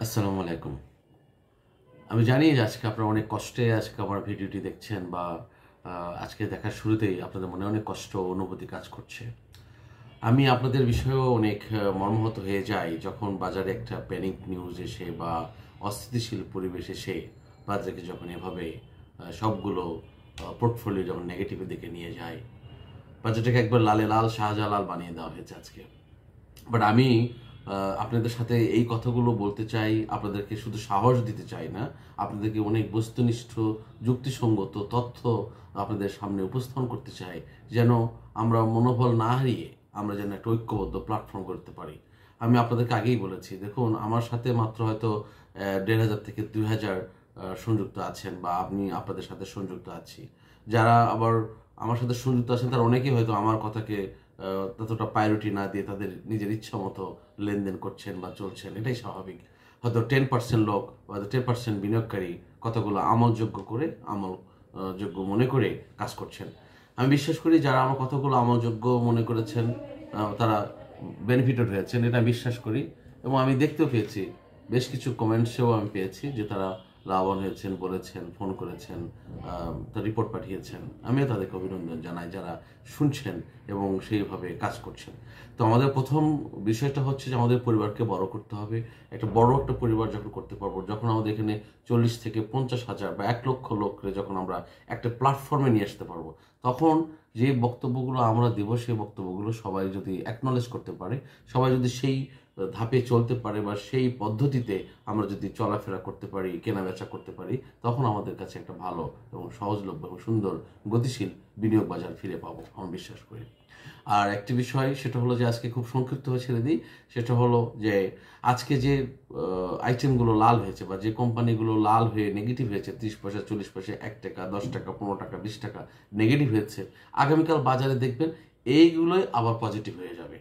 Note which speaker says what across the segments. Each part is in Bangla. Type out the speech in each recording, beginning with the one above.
Speaker 1: আসসালামু আলাইকুম। আমি জানি যে আজকে আপনারা অনেক কষ্টে আজকে আমার ভিডিওটি দেখছেন বা আজকে দেখার শুরুতেই আপনাদের মনে অনেক কষ্ট অনুভূতি কাজ করছে। আমি আপনাদের বিষয়েও অনেক মর্মাহত হয়ে যাই যখন বাজারে একটা প্যানিক নিউজ এসে বা অস্থিতিশীল পরিবেশ এসে বাজারকে যখন এভাবে সবগুলো পোর্টফোলিও যখন নেগেটিভের দিকে নিয়ে যায়। বাজারটাকে একবার লালে লাল শাহজালাল বানিয়ে দেওয়া হয়েছে আজকে। বাট আমি আপনাদের সাথে এই কথাগুলো বলতে চাই, আপনাদেরকে শুধু সাহস দিতে চাই না, আপনাদেরকে অনেক বস্তুনিষ্ঠ যুক্তিসঙ্গত তথ্য আপনাদের সামনে উপস্থাপন করতে চাই, যেন আমরা মনোবল না হারিয়ে আমরা যেন একটা ঐক্যবদ্ধ প্ল্যাটফর্ম করতে পারি। আমি আপনাদেরকে আগেই বলেছি, দেখুন আমার সাথে মাত্র হয়তো ১,৫০০ থেকে ২,০০০ সংযুক্ত আছেন বা আপনাদের সাথে সংযুক্ত আছি। যারা আবার আমার সাথে সংযুক্ত আছেন তারা অনেকেই হয়তো আমার কথাকে ততটা প্রায়োরিটি না দিয়ে তাদের নিজের ইচ্ছা মতো লেনদেন করছেন বা চলছেন, এটাই স্বাভাবিক। হয়তো 10% লোক বা 10% বিনিয়োগকারী কতগুলো আমলযোগ্য করে যোগ্য মনে করে কাজ করছেন। আমি বিশ্বাস করি যারা আমার কথাগুলো আমলযোগ্য মনে করেছেন তারা বেনিফিটেড হয়েছেন, এটা বিশ্বাস করি। এবং আমি দেখতেও পেয়েছি, বেশ কিছু কমেন্টসেও আমি পেয়েছি যে তারা লাভবান হয়েছেন, বলেছেন, ফোন করেছেন, তার রিপোর্ট পাঠিয়েছেন। আমিও তাদেরকে অভিনন্দন জানাই যারা শুনছেন এবং সেইভাবে কাজ করছেন। তো আমাদের প্রথম বিষয়টা হচ্ছে যে আমাদের পরিবারকে বড় করতে হবে। একটা বড় একটা পরিবার যখন করতে পারবো, যখন আমাদের এখানে 40 থেকে 50,000 বা 1,00,000 লোককে যখন আমরা একটা প্ল্যাটফর্মে নিয়ে আসতে পারবো, তখন যে বক্তব্যগুলো আমরা দেব সেই বক্তব্যগুলো সবাই যদি অ্যাকনলেজ করতে পারে, সবাই যদি সেই ধাপে চলতে পারে বা সেই পদ্ধতিতে আমরা যদি চলাফেরা করতে পারি, কেনাবেচা করতে পারি, তখন আমাদের কাছে একটা ভালো এবং সহজলভ্য এবং সুন্দর গতিশীল বিনিয়োগ বাজার ফিরে পাবো, আমি বিশ্বাস করি। আর একটি বিষয় সেটা হলো যে আজকে খুব সংক্ষিপ্ত হয়ে ছেড়ে দিই, সেটা হলো যে আজকে যে আইটেমগুলো লাল হয়েছে বা যে কোম্পানিগুলো লাল হয়ে নেগেটিভ হয়েছে, 30 পয়সা, 40 পয়সা, 1 টাকা, 10 টাকা, 15 টাকা, 20 টাকা নেগেটিভ হয়েছে, আগামীকাল বাজারে দেখবেন এইগুলোই আবার পজিটিভ হয়ে যাবে।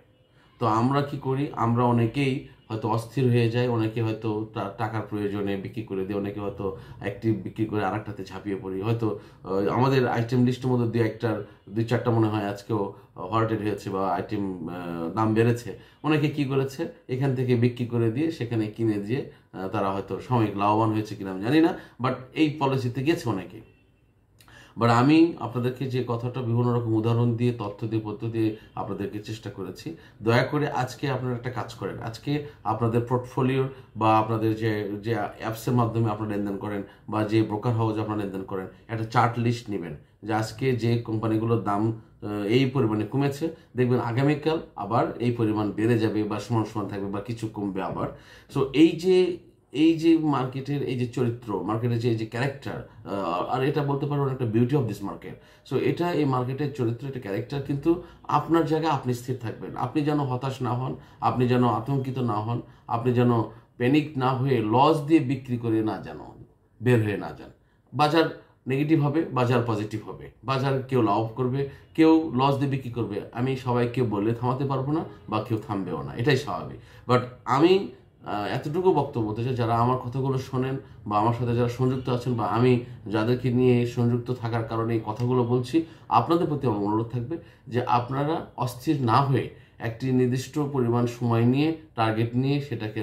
Speaker 1: তো আমরা কি করি, আমরা অনেকেই হয়তো অস্থির হয়ে যাই, অনেকে হয়তো টাকার প্রয়োজনে বিক্রি করে দিই, অনেকে হয়তো একটি বিক্রি করে আরেকটাতে ঝাঁপিয়ে পড়ি। হয়তো আমাদের আইটেম লিস্টের মধ্যে দুই চারটা মনে হয় আজকেও হল্টেড হয়েছে বা আইটেম দাম বেড়েছে। অনেকে কি করেছে, এখান থেকে বিক্রি করে দিয়ে সেখানে কিনে দিয়ে তারা হয়তো সাময়িক লাভবান হয়েছে কিনা আমি জানি না, বাট এই পলিসিতে গেছে অনেকে। বাট আমি আপনাদেরকে যে কথাটা বিভিন্ন রকম উদাহরণ দিয়ে, তথ্য দিয়ে, পদ্ধতি দিয়ে আপনাদেরকে চেষ্টা করেছি। দয়া করে আজকে আপনারা একটা কাজ করেন, আজকে আপনাদের পোর্টফোলিও বা আপনাদের যে যে অ্যাপসের মাধ্যমে আপনারা লেনদেন করেন বা যে ব্রোকার হাউসে আপনারা লেনদেন করেন, একটা চার্ট লিস্ট নেবেন যে আজকে যে কোম্পানিগুলোর দাম এই পরিমাণে কমেছে, দেখবেন আগামীকাল আবার এই পরিমাণ বেড়ে যাবে বা সমান সমান থাকবে বা কিছু কমবে আবার। সো এই যে মার্কেটের এই যে চরিত্র, মার্কেটের যে ক্যারেক্টার, আর এটা বলতে পারবো একটা beauty of this market. So এটা এই মার্কেটের চরিত্র, এটা ক্যারেক্টার, কিন্তু আপনার জায়গায় আপনি স্থির থাকবেন। আপনি যেন হতাশ না হন, আপনি যেন আতঙ্কিত না হন, আপনি যেন প্যানিক না হয়ে লস দিয়ে বিক্রি করে না যেন বের হয়ে না যান। বাজার নেগেটিভ হবে, বাজার পজিটিভ হবে, বাজার কেউ লাভ করবে, কেউ লস দিয়ে বিক্রি করবে। আমি সবাইকে বলে থামাতে পারবো না বা কেউ থামবেও না, এটাই স্বাভাবিক। বাট আমি এতটুকু বক্তব্য বলতে চাই, যারা আমার কথাগুলো শোনেন বা আমার সাথে যারা সংযুক্ত আছেন বা আমি যাদেরকে নিয়ে সংযুক্ত থাকার কারণে এই কথাগুলো বলছি, আপনাদের প্রতি আমার অনুরোধ থাকবে যে আপনারা অস্থির না হয়ে একটি নির্দিষ্ট পরিমাণ সময় নিয়ে, টার্গেট নিয়ে সেটাকে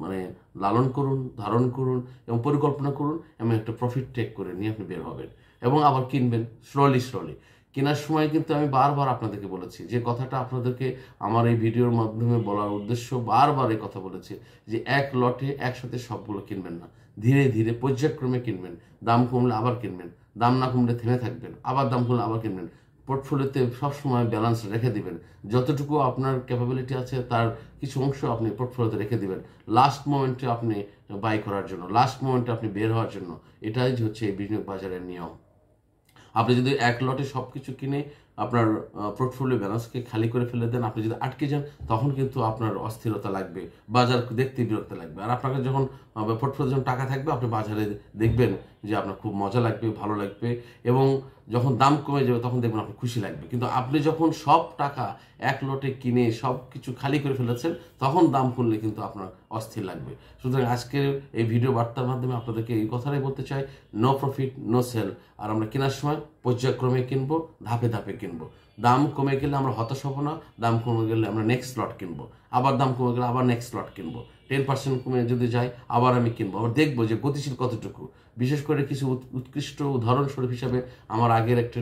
Speaker 1: মানে লালন করুন, ধারণ করুন এবং পরিকল্পনা করুন এবং একটা প্রফিট টেক করে নিয়ে আপনি বের হবেন এবং আবার কিনবেন স্লোলি। কেনার সময় কিন্তু আমি বারবার আপনাদেরকে বলেছি যে কথাটা, আপনাদেরকে আমার এই ভিডিওর মাধ্যমে বলার উদ্দেশ্য, বারবার এই কথা বলেছি যে এক লটে একসাথে সবগুলো কিনবেন না, ধীরে ধীরে পর্যায়ক্রমে কিনবেন। দাম কমলে আবার কিনবেন, দাম না কমলে থেমে থাকবেন, আবার দাম কমলে আবার কিনবেন। পোর্টফোলিওতে সবসময় ব্যালেন্স রেখে দিবেন, যতটুকু আপনার ক্যাপাবিলিটি আছে তার কিছু অংশ আপনি পোর্টফোলিওতে রেখে দিবেন লাস্ট মোমেন্টে আপনি বাই করার জন্য, লাস্ট মোমেন্টে আপনি বের হওয়ার জন্য। এটাই হচ্ছে এই বিনিয়োগ বাজারের নিয়ম। আপনি যদি এক লটে সব কিছু কিনে আপনার পোর্টফোলিও ব্যালেন্সকে খালি করে ফেলে দেন, আপনি যদি আটকে যান, তখন কিন্তু আপনার অস্থিরতা লাগবে, বাজার দেখতে বিরক্ত লাগবে। আর আপনাকে যখন পোর্টফোলিও যখন টাকা থাকবে, আপনি বাজারে দেখবেন যে আপনার খুব মজা লাগবে, ভালো লাগবে এবং যখন দাম কমে যাবে তখন দেখবেন আপনার খুশি লাগবে। কিন্তু আপনি যখন সব টাকা এক লটে কিনে সব কিছু খালি করে ফেলেছেন, তখন দাম কমলে কিন্তু আপনার অস্থির লাগবে। সুতরাং আজকের এই ভিডিও বার্তার মাধ্যমে আপনাদেরকে এই কথাটাই বলতে চাই, নো প্রফিট নো সেল। আর আমরা কেনার সময় পর্যায়ক্রমে কিনবো, ধাপে ধাপে কিনবো। দাম কমে গেলে আমরা হতাশ হব না, দাম কমে গেলে আমরা নেক্সট লট কিনবো, আবার দাম কমে গেলে আবার নেক্সট লট কিনবো। 10% কমে যদি যায় আবার আমি কিনবো, আবার দেখবো যে গতিশীল কতটুকু। বিশেষ করে কিছু উৎকৃষ্ট উদাহরণস্বরূপ হিসাবে আমার আগের একটি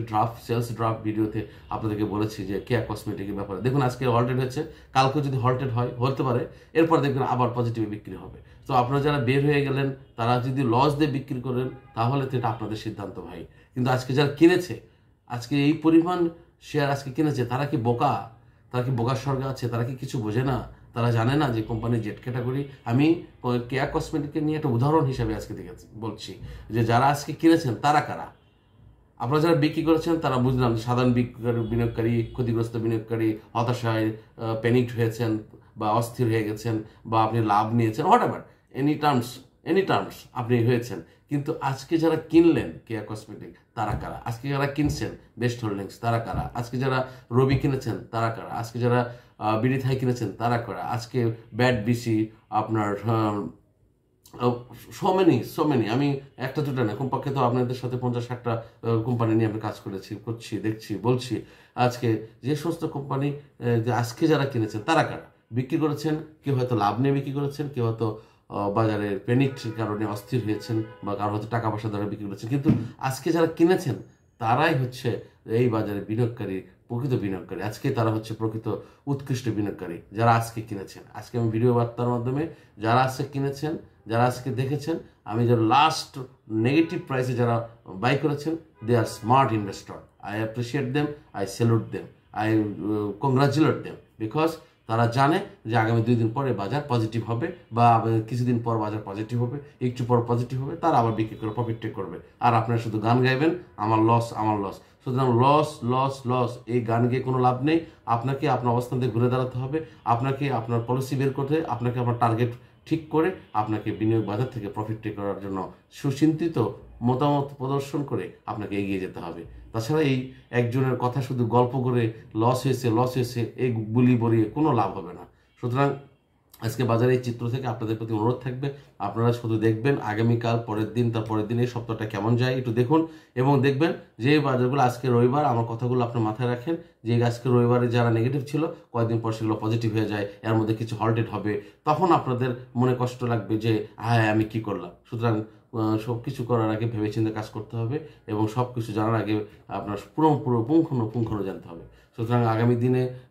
Speaker 1: সেলস ড্রাফট ভিডিওতে আপনাদেরকে বলেছি যে কেয়া কসমেটিকের ব্যাপারে। দেখুন আজকে হল্টেড হয়েছে, কালকে যদি হল্টেড হয় হতে পারে, এরপর দেখবেন আবার পজিটিভে বিক্রি হবে। তো আপনারা যারা বের হয়ে গেলেন তারা যদি লস দিয়ে বিক্রি করেন তাহলে তো এটা আপনাদের সিদ্ধান্ত ভাই। কিন্তু আজকে যারা কিনেছে, আজকে এই পরিমাণ শেয়ার আজকে কিনেছে, তারা কি বোকা? তারা কি বোকার স্বর্গে আছে? তারা কি কিছু বোঝে না? তারা জানে না যে কোম্পানির জেড ক্যাটাগরি। আমি কেয়া কসমেটিকের নিয়ে একটা উদাহরণ হিসাবে আজকে বলছি যে যারা আজকে কিনেছেন তারা কারা। আপনারা যারা বিক্রি করেছেন তারা বুঝলাম সাধারণ বিনিয়োগকারী, ক্ষতিগ্রস্ত বিনিয়োগকারী, হতাশায় প্যানিকড হয়েছেন বা অস্থির হয়ে গেছেন, বা আপনি লাভ নিয়েছেন, হোয়াট এভার এনি টার্মস আপনি হয়েছেন। কিন্তু আজকে যারা কিনলেন কেয়া কসমেটিক তারা কারা? আজকে যারা কিনছেন বেস্ট হোল্ডিংস তারা কারা? আজকে যারা রবি কিনেছেন তারা কারা? আজকে যারা বিডি থাই কিনেছেন তারা কারা? আজকে ব্যাট বিসি, আপনার সো মেনি, আমি একটা দুটা না, কমপক্ষে তো আপনাদের সাথে 50-60টা কোম্পানি নিয়ে আমি কাজ করছি, দেখছি, বলছি। আজকে যে সমস্ত কোম্পানি আজকে যারা কিনেছেন তারা কারা? বিক্রি করেছেন কেউ হয়তো লাভ নিয়ে বিক্রি করেছেন, কেউ হয়তো বাজারের প্যানিকের কারণে অস্থির হয়েছেন, বা কারো হয়তো টাকা পয়সা দ্বারা বিক্রি করেছেন। কিন্তু আজকে যারা কিনেছেন তারাই হচ্ছে এই বাজারে বিনিয়োগকারী, প্রকৃত বিনিয়োগকারী। আজকে তারা হচ্ছে প্রকৃত উৎকৃষ্ট বিনিয়োগকারী যারা আজকে কিনেছেন। আজকে আমি ভিডিও বার্তার মাধ্যমে যারা আজকে কিনেছেন, যারা আজকে দেখেছেন, আমি যারা লাস্ট নেগেটিভ প্রাইসে যারা বাই করেছেন, they are smart investor. I appreciate them, I salute them, I congratulate them, because তারা জানে যে আগামী 2 দিন পরে বাজার পজিটিভ হবে, বা কিছুদিন পর বাজার পজিটিভ হবে, একটু পর পজিটিভ হবে, তারা আবার বিক্রি করে প্রফিট টেক করবে। আর আপনারা শুধু গান গাইবেন আমার লস, আমার লস। সুতরাং লস লস লস, এই গান গিয়ে কোনো লাভ নেই। আপনাকে আপনার অবস্থান থেকে ঘুরে দাঁড়াতে হবে, আপনাকে আপনার পলিসি বের করতে, আপনাকে আপনার টার্গেট ঠিক করে আপনাকে বিনিয়োগ বাজার থেকে প্রফিট টেক করার জন্য সুচিন্তিত মতামত প্রদর্শন করে আপনাকে এগিয়ে যেতে হবে। তাছাড়া এই একজনের কথা শুধু গল্প করে লস হয়েছে এই বুলি বলিয়ে কোনো লাভ হবে না। সুতরাং আজকে বাজারে এই চিত্র থেকে আপনাদের প্রতি অনুরোধ থাকবে, আপনারা শুধু দেখবেন আগামীকাল, পরের দিন, তার পরের দিন, এই সপ্তাহটা কেমন যায় একটু দেখুন, এবং দেখবেন যে বাজারগুলো আজকে রবিবার, আমার কথাগুলো আপনার মাথায় রাখেন যে আজকে রবিবারে যারা নেগেটিভ ছিল কয়েকদিন পর সেগুলো পজিটিভ হয়ে যায়, এর মধ্যে কিছু হল্টেড হবে, তখন আপনাদের মনে কষ্ট লাগবে যে হ্যাঁ আমি কি করলাম। সুতরাং সব কিছু করার আগে ভেবেচিন্তে কাজ করতে হবে, এবং সব কিছু জানার আগে আপনার পুঙ্খানু জানতে হবে। সুতরাং আগামী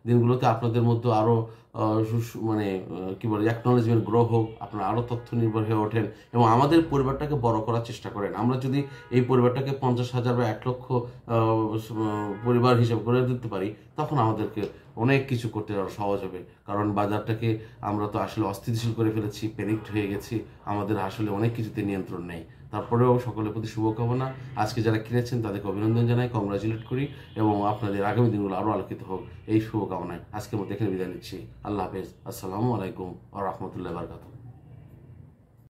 Speaker 1: দিনগুলোতে আপনাদের মধ্যে আরও মানে কি বলে অ্যাকনোলেজমেন্ট গ্রো হোক, আপনারা আরও তথ্য নির্ভর হয়ে ওঠেন, এবং আমাদের পরিবারটাকে বড় করার চেষ্টা করেন। আমরা যদি এই পরিবারটাকে 50,000 বা 1 লক্ষ পরিবার হিসেবে করে দিতে পারি, তখন আমাদেরকে অনেক কিছু করতে আরও সহজ হবে। কারণ বাজারটাকে আমরা তো আসলে অস্থিতিশীল করে ফেলেছি, প্যানিকড হয়ে গেছি, আমাদের আসলে অনেক কিছুতে নিয়ন্ত্রণ নেই। তারপরেও সকলের প্রতি শুভকামনা। আজকে যারা কিনেছেন তাদেরকে অভিনন্দন জানাই, কংগ্রাচুলেট করি, এবং আপনাদের আগামী দিনগুলো আরও আলোকিত হোক এই শুভকামনায় আজকের মতো এখানে বিদায় নিচ্ছি। আল্লাহ হাফেজ। আসসালামু আলাইকুম ওয়া রাহমাতুল্লাহি ওয়া বারাকাতুহু।